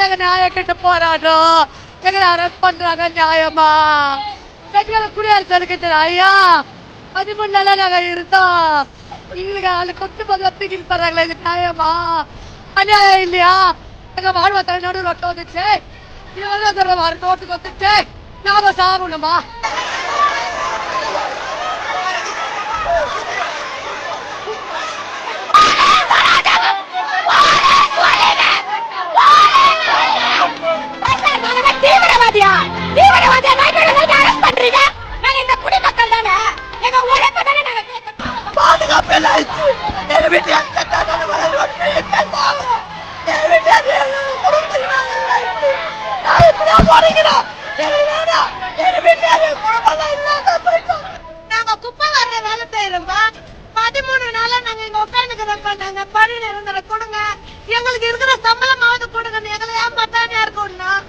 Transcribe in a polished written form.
நாங்க நியாயம் கேட்டு போராடுறோம். எங்களை அரெஸ்ட் பண்றாங்க நியாயமா? பெண்களை குடியரசு இருக்கிற ஐயா 13 நாளா நாங்க இருந்தோம். எங்களுக்கு அந்த கொத்து பதிலா தூக்கிட்டு போறாங்களே, இது நியாயமா? அநியாயம் இல்லையா? எங்க வாழ்வத்தை நடு ரொட்ட வந்துச்சு, ரோட்டுக்கு வந்துச்சு, நாம சாகணுமா? தீவிரவாதியா அரெஸ்ட் பண்றீங்க? நாங்க இந்த குடிமக்கள் தானே, எங்க உழைப்பு தானே நாங்க பாதுகாப்பு எங்க வீட்டு நாங்க குப்பை வர்ற வேலை செய்யறோம்பா. 13 நாளா நாங்க இங்க உட்காந்துக்கிறோம். நாங்க பணி நிரந்தரம் கொடுங்க, எங்களுக்கு இருக்கிற சம்பளமாவது கொடுங்க. எங்களை ஏன் பத்தானே இருக்கணும்?